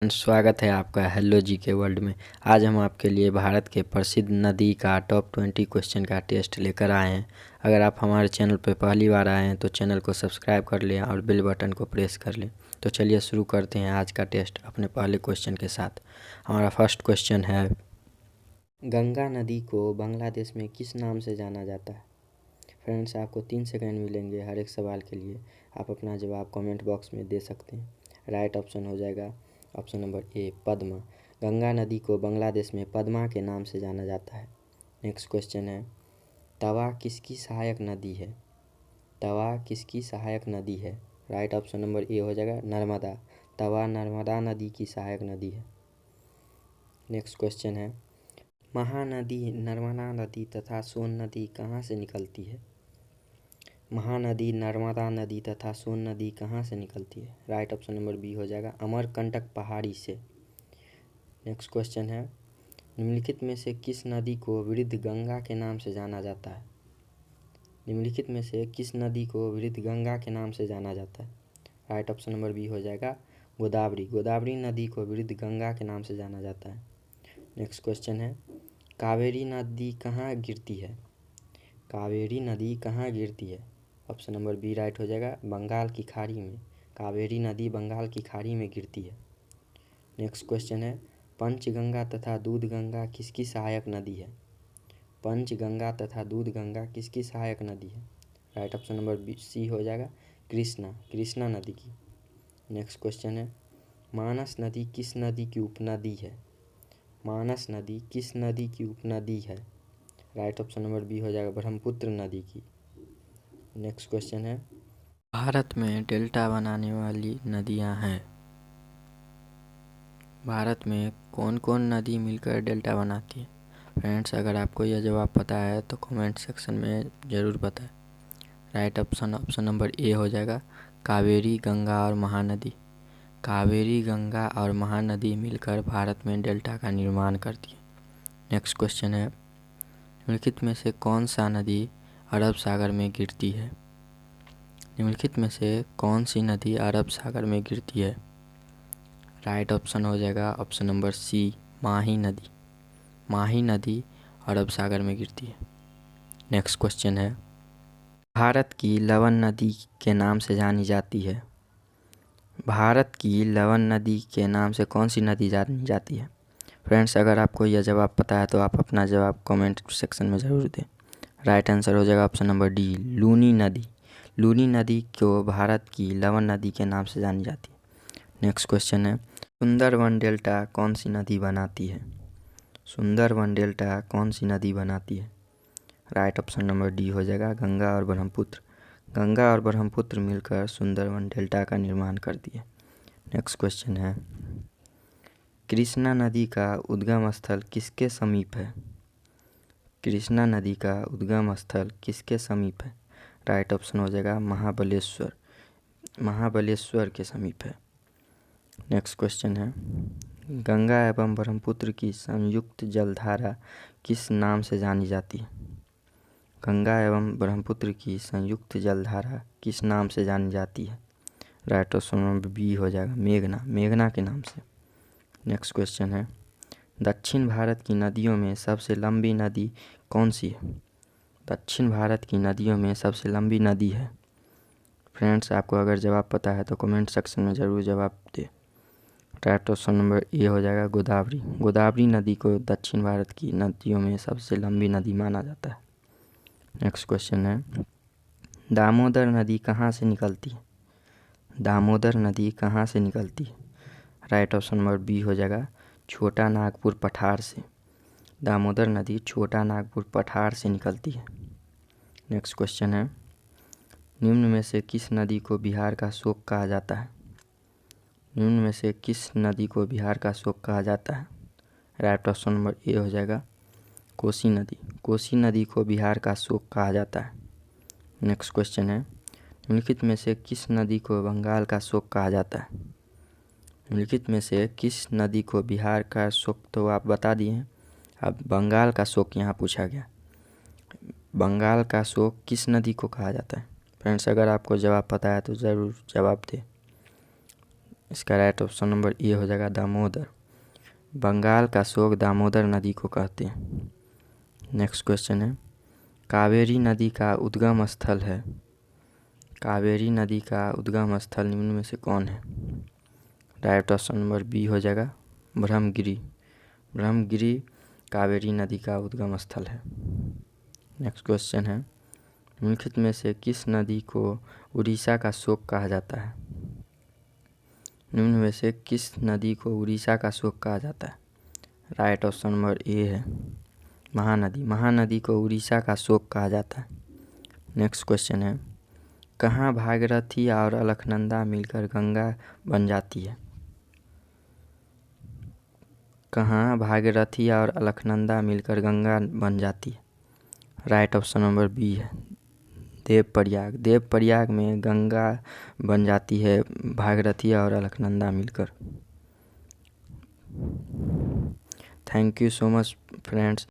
स्वागत है आपका हेलो जी के वर्ल्ड में। आज हम आपके लिए भारत के प्रसिद्ध नदी का टॉप 20 क्वेश्चन का टेस्ट लेकर आए हैं। अगर आप हमारे चैनल पर पहली बार आए हैं तो चैनल को सब्सक्राइब कर लें और बेल बटन को प्रेस कर लें। तो चलिए शुरू करते हैं आज का टेस्ट अपने पहले क्वेश्चन के साथ। हमारा फर्स्ट क्वेश्चन है, गंगा नदी को बांग्लादेश में किस नाम से जाना जाता है? फ्रेंड्स, आपको 3 सेकंड मिलेंगे हर एक सवाल के लिए। आप अपना जवाब कमेंट बॉक्स में दे सकते हैं। राइट ऑप्शन हो जाएगा option number A, Padma. Ganga नदी को बांग्लादेश में पद्मा के नाम से जाना जाता है। नेक्स्ट क्वेश्चन है, तवा किसकी सहायक नदी है? तवा किसकी सहायक नदी है? राइट ऑप्शन नंबर ए हो जाएगा नर्मदा। तवा नर्मदा नदी की सहायक नदी है। नेक्स्ट क्वेश्चन है, महानदी नर्मदा नदी तथा सोन नदी कहाँ से निकलती है? महानदी नर्मदा नदी तथा सोन नदी कहाँ से निकलती है? राइट ऑप्शन नंबर बी हो जाएगा अमरकंटक पहाड़ी से। नेक्स्ट क्वेश्चन है, निम्नलिखित में से किस नदी को वृद्ध गंगा के नाम से जाना जाता है? निम्नलिखित में से किस नदी को वृद्ध गंगा के नाम से जाना जाता है? राइट ऑप्शन नंबर बी हो जाएगा गोदावरी। गोदावरी नदी को वृद्ध गंगा के नाम से जाना जाता है। नेक्स्ट क्वेश्चन है, कावेरी नदी कहाँ गिरती है? कावेरी नदी कहाँ गिरती है? ऑप्शन नंबर बी राइट हो जाएगा बंगाल की खाड़ी में। कावेरी नदी बंगाल की खाड़ी में गिरती है। नेक्स्ट क्वेश्चन है, पंचगंगा तथा दूधगंगा किसकी सहायक नदी है? पंचगंगा तथा दूधगंगा किसकी सहायक नदी है? Right option number B C हो जाएगा कृष्णा नदी की। नेक्स्ट क्वेश्चन है, मानस नदी किस नदी की उपनदी है? मानस नदी किस नदी की उपनदी है? राइट ऑप्शन नंबर बी हो जाएगा ब्रह्मपुत्र नदी की। नेक्स्ट क्वेश्चन है, भारत में डेल्टा बनाने वाली नदियां हैं। भारत में कौन कौन नदी मिलकर डेल्टा बनाती है? फ्रेंड्स, अगर आपको यह जवाब पता है तो कमेंट सेक्शन में ज़रूर बताएं। राइट ऑप्शन नंबर ए हो जाएगा कावेरी, गंगा और महानदी। कावेरी, गंगा और महानदी मिलकर भारत में डेल्टा का निर्माण करती है। नेक्स्ट क्वेश्चन है, निम्नलिखित में से कौन सा नदी अरब सागर में गिरती है? निम्नलिखित में से कौन सी नदी अरब सागर में गिरती है? राइट ऑप्शन हो जाएगा ऑप्शन नंबर सी, माही नदी। माही नदी अरब सागर में गिरती है। नेक्स्ट क्वेश्चन है, भारत की लवन नदी के नाम से जानी जाती है। भारत की लवन नदी के नाम से कौन सी नदी जानी जाती है? फ्रेंड्स, अगर आपको यह जवाब पता है तो आप अपना जवाब कमेंट सेक्शन में ज़रूर दें। राइट आंसर हो जाएगा ऑप्शन नंबर डी, लूनी नदी। लूनी नदी को भारत की लवन नदी के नाम से जानी जाती है। नेक्स्ट क्वेश्चन है, सुंदरवन डेल्टा कौन सी नदी बनाती है? सुंदरवन डेल्टा कौन सी नदी बनाती है? राइट ऑप्शन नंबर डी हो जाएगा गंगा और ब्रह्मपुत्र। गंगा और ब्रह्मपुत्र मिलकर सुंदरवन डेल्टा का निर्माण करती है। नेक्स्ट क्वेश्चन है, कृष्णा नदी का उद्गम स्थल किसके समीप है? कृष्णा नदी का उद्गम स्थल किसके समीप है? राइट ऑप्शन हो जाएगा महाबलेश्वर। महाबलेश्वर के समीप है। नेक्स्ट क्वेश्चन है, गंगा एवं ब्रह्मपुत्र की संयुक्त जलधारा किस नाम से जानी जाती है? गंगा एवं ब्रह्मपुत्र की संयुक्त जलधारा किस नाम से जानी जाती है? राइट ऑप्शन नंबर बी हो जाएगा मेघना। मेघना के नाम से। नेक्स्ट क्वेश्चन है, दक्षिण भारत की नदियों में सबसे लंबी नदी कौन सी है? दक्षिण भारत की नदियों में सबसे लंबी नदी है। फ्रेंड्स, आपको अगर जवाब पता है तो कमेंट सेक्शन में ज़रूर जवाब दें। राइट ऑप्शन नंबर ए हो जाएगा गोदावरी। गोदावरी नदी को दक्षिण भारत की नदियों में सबसे लंबी नदी माना जाता है। नेक्स्ट क्वेश्चन है, दामोदर नदी कहाँ से निकलती है? दामोदर नदी कहाँ से निकलती है? राइट ऑप्शन नंबर बी हो जाएगा छोटा नागपुर पठार से। दामोदर नदी छोटा नागपुर पठार से निकलती है। नेक्स्ट क्वेश्चन है, निम्न में से किस नदी को बिहार का शोक कहा जाता है? निम्न में से किस नदी को बिहार का शोक कहा जाता है? राइट ऑप्शन नंबर ए हो जाएगा कोसी नदी। कोसी नदी को बिहार का शोक कहा जाता है। नेक्स्ट क्वेश्चन है, निम्नलिखित में से किस नदी को बंगाल का शोक कहा जाता है? निम्नलिखित में से किस नदी को बिहार का शोक तो आप बता दिए हैं, अब बंगाल का शोक यहाँ पूछा गया। बंगाल का शोक किस नदी को कहा जाता है? फ्रेंड्स, अगर आपको जवाब पता है तो ज़रूर जवाब दें। इसका राइट ऑप्शन नंबर ए हो जाएगा दामोदर। बंगाल का शोक दामोदर नदी को कहते हैं। नेक्स्ट क्वेश्चन है, कावेरी नदी का उद्गम स्थल है। कावेरी नदी का उद्गम स्थल निम्न में से कौन है? राइट ऑप्शन नंबर बी हो जाएगा ब्रह्मगिरी। ब्रह्मगिरी कावेरी नदी का उद्गम स्थल है। नेक्स्ट क्वेश्चन है, निम्नलिखित में से किस नदी को उड़ीसा का शोक कहा जाता है? निम्न में से किस नदी को उड़ीसा का शोक कहा जाता है? राइट ऑप्शन नंबर ए है महानदी। महानदी को उड़ीसा का शोक कहा जाता है। नेक्स्ट क्वेश्चन है, कहाँ भागीरथी और अलकनंदा मिलकर गंगा बन जाती है? कहाँ भागीरथी और अलकनंदा मिलकर गंगा बन जाती है? राइट ऑप्शन नंबर बी है देवप्रयाग। देवप्रयाग में गंगा बन जाती है भागीरथी और अलकनंदा मिलकर। Thank you so much friends.